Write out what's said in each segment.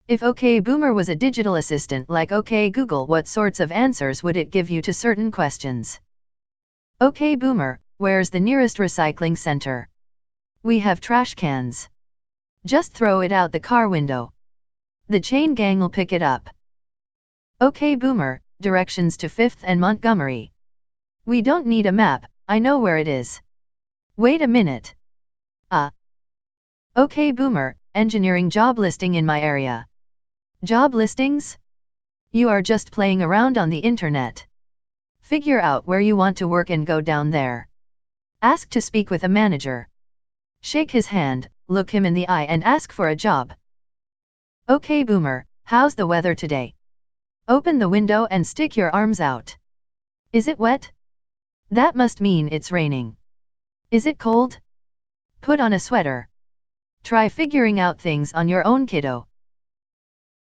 If OK Boomer was a digital assistant like OK Google, what sorts of answers would it give you to certain questions? OK Boomer, where's the nearest recycling center? We have trash cans. Just throw it out the car window. The chain gang'll pick it up. OK Boomer, directions to 5th and Montgomery. We don't need a map, I know where it is. Wait a minute. OK Boomer, engineering job listing in my area. Job listings? You are just playing around on the internet. Figure out where you want to work and go down there. Ask to speak with a manager. Shake his hand, look him in the eye and ask for a job. OK Boomer, how's the weather today? Open the window and stick your arms out. Is it wet? That must mean it's raining. Is it cold? Put on a sweater. Try figuring out things on your own, kiddo.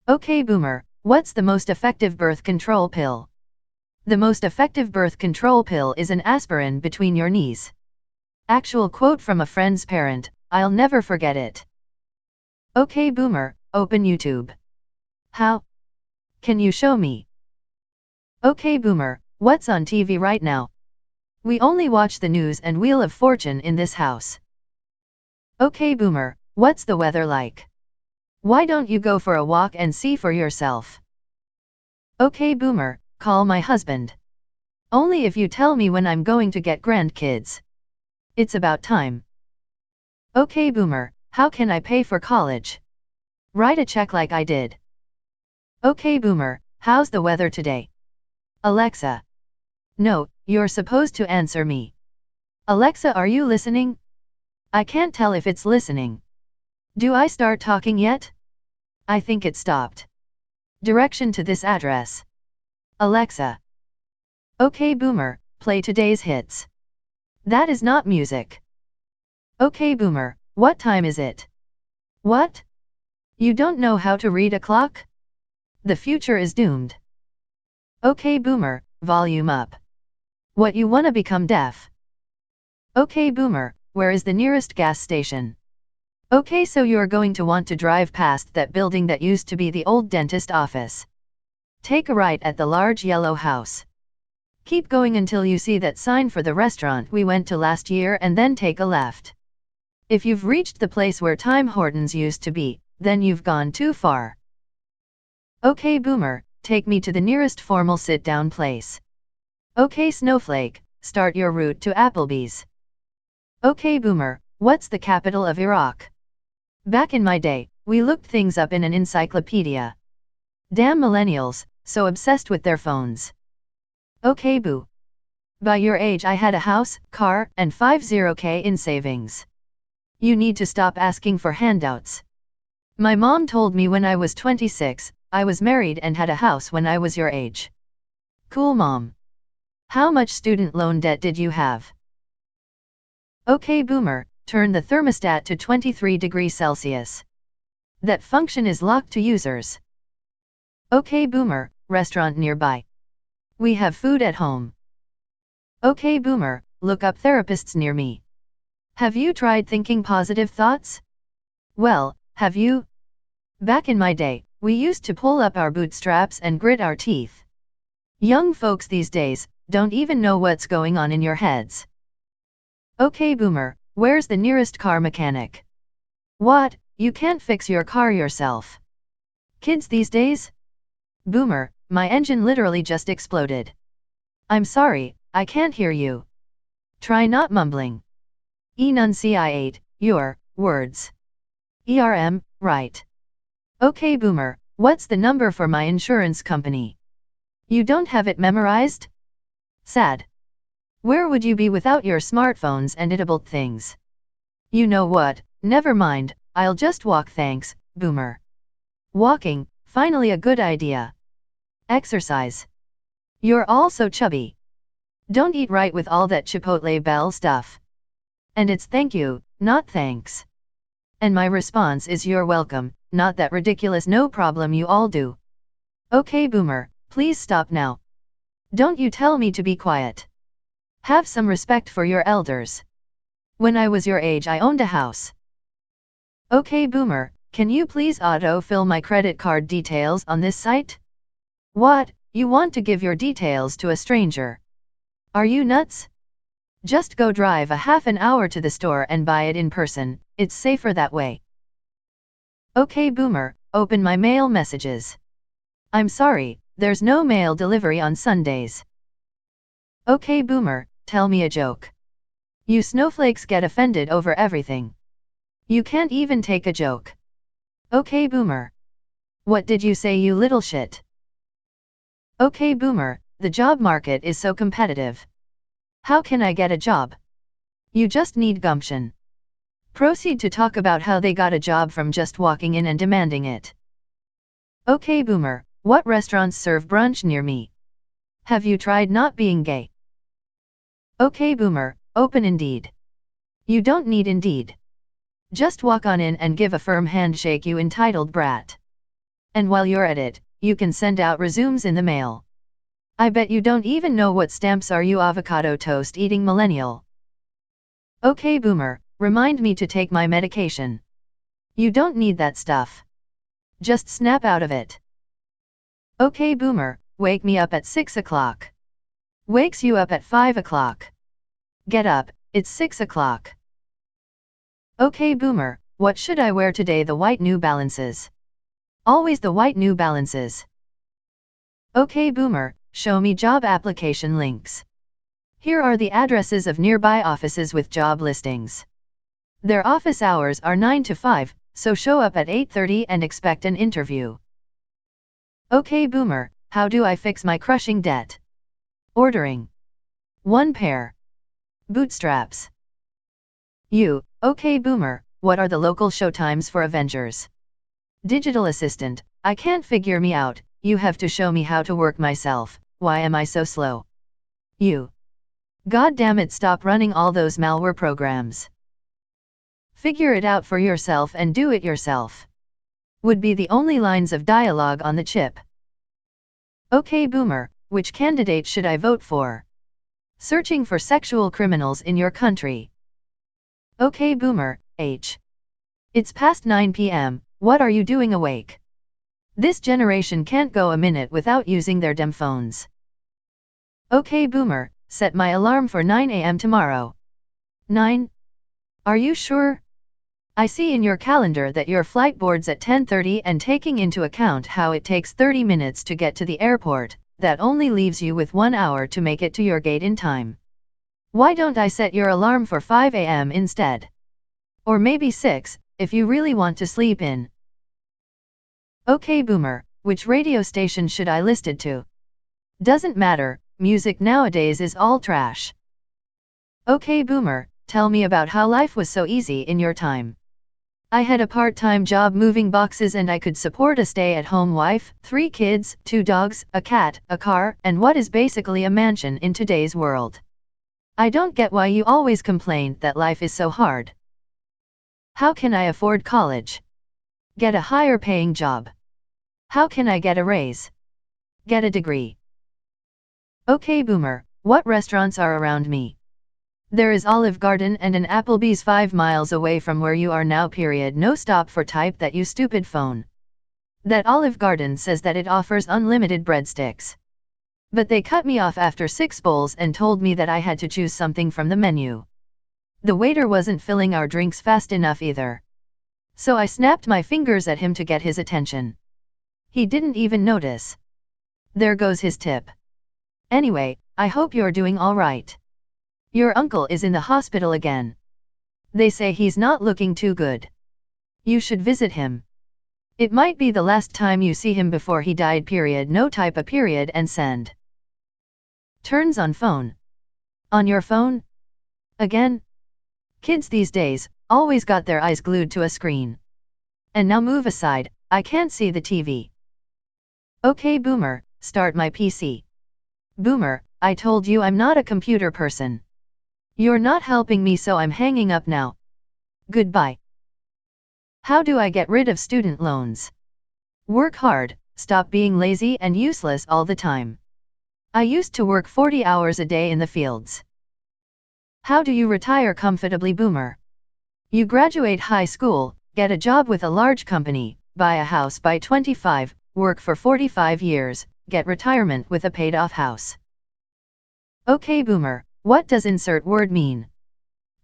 OK Boomer, what's the most effective birth control pill? The most effective birth control pill is an aspirin between your knees. Actual quote from a friend's parent, I'll never forget it. OK Boomer, open YouTube. How? Can you show me? OK Boomer, what's on TV right now? We only watch the news and Wheel of Fortune in this house. OK Boomer, what's the weather like? Why don't you go for a walk and see for yourself? OK Boomer, call my husband. Only if you tell me when I'm going to get grandkids. It's about time. OK Boomer, how can I pay for college? Write a check like I did. OK Boomer, how's the weather today? Alexa. No, you're supposed to answer me. Alexa, are you listening? I can't tell if it's listening. Do I start talking yet? I think it stopped. Direction to this address. Alexa. OK Boomer, play today's hits. That is not music. OK Boomer, what time is it? What? You don't know how to read a clock? The future is doomed. OK Boomer, volume up. What, you wanna become deaf? OK Boomer, where is the nearest gas station? OK, so you're going to want to drive past that building that used to be the old dentist office. Take a right at the large yellow house. Keep going until you see that sign for the restaurant we went to last year and then take a left. If you've reached the place where Tim Hortons used to be, then you've gone too far. OK Boomer, take me to the nearest formal sit-down place. OK Snowflake, start your route to Applebee's. OK Boomer, what's the capital of Iraq? Back in my day, we looked things up in an encyclopedia. Damn millennials, so obsessed with their phones. OK Boo. By your age I had a house, car, and 50K in savings. You need to stop asking for handouts. My mom told me when I was 26, I was married and had a house when I was your age. Cool mom. How much student loan debt did you have? OK Boomer, turn the thermostat to 23 degrees Celsius. That function is locked to users. OK Boomer, restaurant nearby. We have food at home. OK Boomer, look up therapists near me. Have you tried thinking positive thoughts? Well, have you? Back in my day, we used to pull up our bootstraps and grit our teeth. Young folks these days don't even know what's going on in your heads. OK Boomer, where's the nearest car mechanic? What, you can't fix your car yourself? Kids these days? Boomer, my engine literally just exploded. I'm sorry, I can't hear you. Try not mumbling. Enunciate your words. Right. OK Boomer, what's the number for my insurance company? You don't have it memorized? Sad. Where would you be without your smartphones and eatable things? You know what, never mind, I'll just walk, thanks, Boomer. Walking, finally a good idea. Exercise. You're all so chubby. Don't eat right with all that Chipotle Bell stuff. And it's thank you, not thanks. And my response is you're welcome, not that ridiculous no problem you all do. OK Boomer, please stop now. Don't you tell me to be quiet. Have some respect for your elders. When I was your age I owned a house. OK Boomer, Can you please auto-fill my credit card details on this site? What, you want to give your details to a stranger? Are you nuts? Just go drive a half an hour to the store and buy it in person, it's safer that way. Okay boomer, open my mail messages. I'm sorry, there's no mail delivery on Sundays. Okay boomer, tell me a joke. You snowflakes get offended over everything. You can't even take a joke. Okay boomer. What did you say, you little shit? Okay boomer, the job market is so competitive. How can I get a job? You just need gumption. Proceed to talk about how they got a job from just walking in and demanding it. Okay boomer, what restaurants serve brunch near me? Have you tried not being gay? Okay boomer, open Indeed. You don't need Indeed. Just walk on in and give a firm handshake, you entitled brat. And while you're at it, you can send out resumes in the mail. I bet you don't even know what stamps are, you avocado toast eating millennial. Okay boomer, remind me to take my medication. You don't need that stuff. Just snap out of it. Okay boomer, wake me up at 6 o'clock. Wakes you up at 5 o'clock. Get up, it's 6 o'clock. Okay boomer, what should I wear today? The white New Balances. Always the white New Balances. Okay boomer, show me job application links. Here are the addresses of nearby offices with job listings. Their office hours are 9 to 5, so show up at 8:30 and expect an interview. Okay boomer, how do I fix my crushing debt? Ordering 1 pair bootstraps. You, okay boomer, what are the local showtimes for Avengers? Digital assistant, I can't figure me out, you have to show me how to work myself, why am I so slow? You. God damn it, stop running all those malware programs. Figure it out for yourself and do it yourself. Would be the only lines of dialogue on the chip. Okay boomer, which candidate should I vote for? Searching for sexual criminals in your country. Okay boomer, H. It's past 9 p.m., what are you doing awake? This generation can't go a minute without using their damn phones. Okay boomer, set my alarm for 9 a.m. tomorrow. 9? Are you sure? I see in your calendar that your flight boards at 10:30, and taking into account how it takes 30 minutes to get to the airport, that only leaves you with 1 hour to make it to your gate in time. Why don't I set your alarm for 5 a.m. instead? Or maybe 6, if you really want to sleep in. Okay boomer, which radio station should I listen to? Doesn't matter, music nowadays is all trash. Okay boomer, tell me about how life was so easy in your time. I had a part-time job moving boxes and I could support a stay-at-home wife, 3 kids, 2 dogs, a cat, a car, and what is basically a mansion in today's world. I don't get why you always complain that life is so hard. How can I afford college? Get a higher paying job. How can I get a raise? Get a degree. Okay boomer, what restaurants are around me? There is Olive Garden and an Applebee's 5 miles away from where you are now. No stop for type that, you stupid phone. That Olive Garden says that it offers unlimited breadsticks. But they cut me off after 6 bowls and told me that I had to choose something from the menu. The waiter wasn't filling our drinks fast enough either. So I snapped my fingers at him to get his attention. He didn't even notice. There goes his tip. Anyway, I hope you're doing all right. Your uncle is in the hospital again. They say he's not looking too good. You should visit him. It might be the last time you see him before he died. No type a period and send. Turns on phone. On your phone? Again? Kids these days always got their eyes glued to a screen. And now move aside, I can't see the TV. Okay boomer, start my PC. Boomer, I told you I'm not a computer person. You're not helping me, so I'm hanging up now. Goodbye. How do I get rid of student loans? Work hard, stop being lazy and useless all the time. I used to work 40 hours a day in the fields. How do you retire comfortably? Boomer. You graduate high school, get a job with a large company, buy a house by 25, work for 45 years, get retirement with a paid-off house. Okay boomer, what does insert word mean?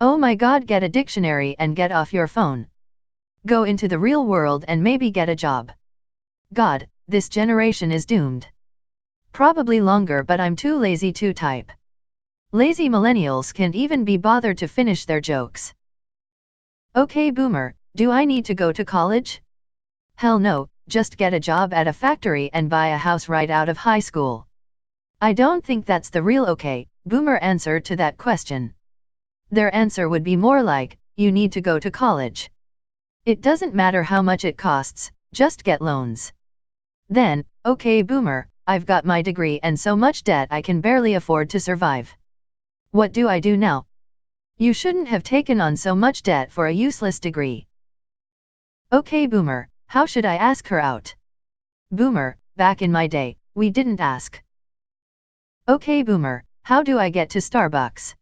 Oh my god, get a dictionary and get off your phone. Go into the real world and maybe get a job. God, this generation is doomed. Probably longer, but I'm too lazy to type. Lazy millennials can't even be bothered to finish their jokes. Okay boomer, do I need to go to college? Hell no, just get a job at a factory and buy a house right out of high school. I don't think that's the real okay boomer answer to that question. Their answer would be more like, you need to go to college. It doesn't matter how much it costs, just get loans. Then, okay boomer, I've got my degree and so much debt I can barely afford to survive. What do I do now? You shouldn't have taken on so much debt for a useless degree. Okay boomer, how should I ask her out? Boomer, back in my day, we didn't ask. Okay boomer, how do I get to Starbucks?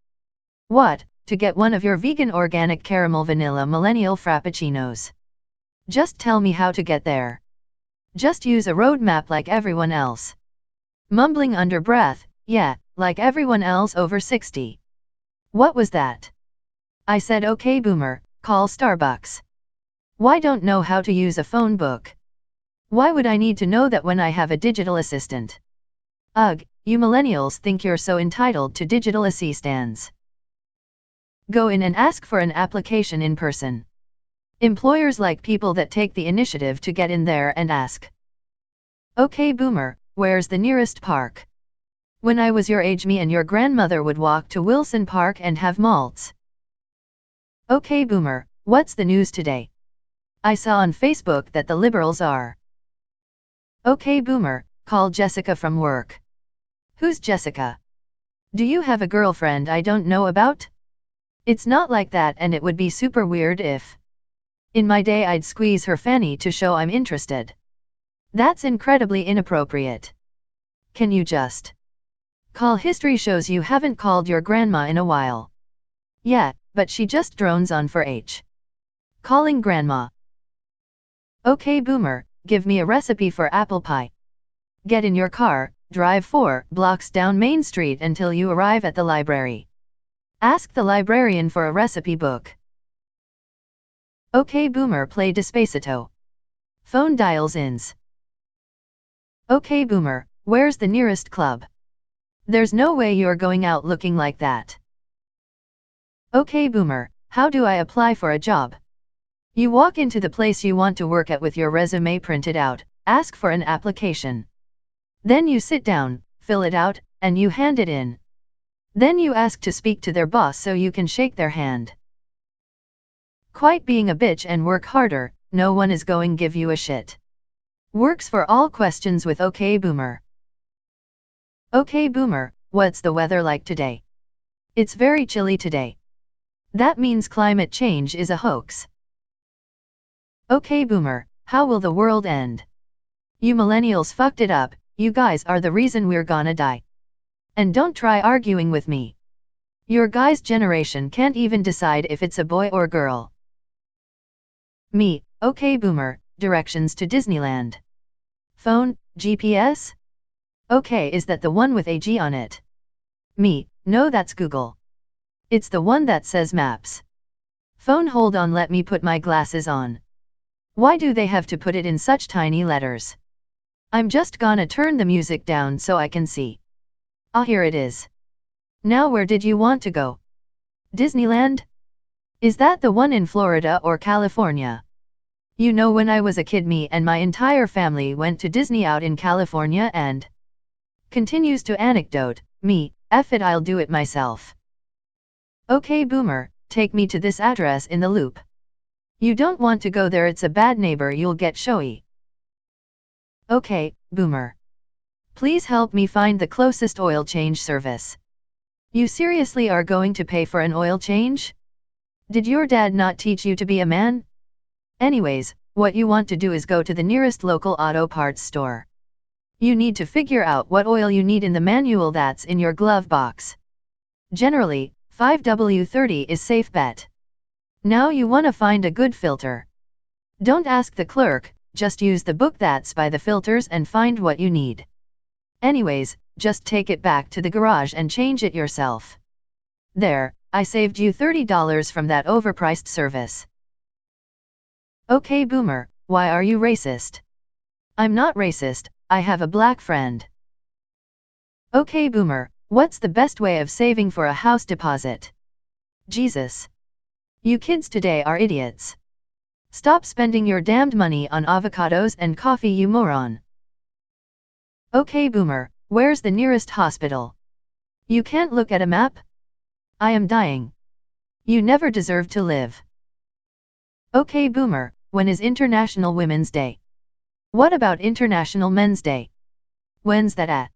What, to get one of your vegan organic caramel vanilla millennial frappuccinos? Just tell me how to get there. Just use a roadmap like everyone else. Mumbling under breath, yeah, like everyone else over 60. What was that? I said okay boomer, call Starbucks. Why don't know how to use a phone book? Why would I need to know that when I have a digital assistant? Ugh, you millennials think you're so entitled to digital assistants. Go in and ask for an application in person. Employers like people that take the initiative to get in there and ask. Okay boomer, where's the nearest park? When I was your age, me and your grandmother would walk to Wilson Park and have malts. Okay boomer, what's the news today? I saw on Facebook that the liberals are. Okay boomer, call Jessica from work. Who's Jessica? Do you have a girlfriend I don't know about? It's not like that, and it would be super weird if. In my day I'd squeeze her fanny to show I'm interested. That's incredibly inappropriate. Can you just call? History shows you haven't called your grandma in a while. Yeah, but she just drones on for H. Calling grandma. Okay boomer, give me a recipe for apple pie. Get in your car, drive 4 blocks down Main Street until you arrive at the library. Ask the librarian for a recipe book. Okay boomer, play Despacito. Phone dials ins. Okay boomer, where's the nearest club? There's no way you're going out looking like that. Okay boomer, how do I apply for a job? You walk into the place you want to work at with your resume printed out, ask for an application. Then you sit down, fill it out, and you hand it in. Then you ask to speak to their boss so you can shake their hand. Quit being a bitch and work harder, no one is going give you a shit. Works for all questions with okay boomer. Okay boomer, what's the weather like today? It's very chilly today. That means climate change is a hoax. Okay boomer, how will the world end? You millennials fucked it up, you guys are the reason we're gonna die. And don't try arguing with me. Your guys' generation can't even decide if it's a boy or girl. Me, okay boomer, directions to Disneyland. Phone, GPS? Okay, is that the one with a G on it? Me, no, that's Google. It's the one that says Maps. Phone, hold on, let me put my glasses on. Why do they have to put it in such tiny letters? I'm just gonna turn the music down so I can see. Ah, here it is. Now where did you want to go? Disneyland? Is that the one in Florida or California? You know, when I was a kid, me and my entire family went to Disney out in California and... Continues to anecdote, me, F it, I'll do it myself. Okay boomer, take me to this address in the loop. You don't want to go there, it's a bad neighbor, you'll get showy. Okay, boomer. Please help me find the closest oil change service. You seriously are going to pay for an oil change? Did your dad not teach you to be a man? Anyways, what you want to do is go to the nearest local auto parts store. You need to figure out what oil you need in the manual that's in your glove box. Generally, 5W30 is safe bet. Now you wanna find a good filter. Don't ask the clerk, just use the book that's by the filters and find what you need. Anyways, just take it back to the garage and change it yourself. There, I saved you $30 from that overpriced service. Okay boomer, why are you racist? I'm not racist, I have a black friend. Okay boomer, what's the best way of saving for a house deposit? Jesus. You kids today are idiots. Stop spending your damned money on avocados and coffee, you moron. Okay boomer, where's the nearest hospital? You can't look at a map? I am dying. You never deserve to live. Okay boomer, when is International Women's Day? What about International Men's Day? When's that at?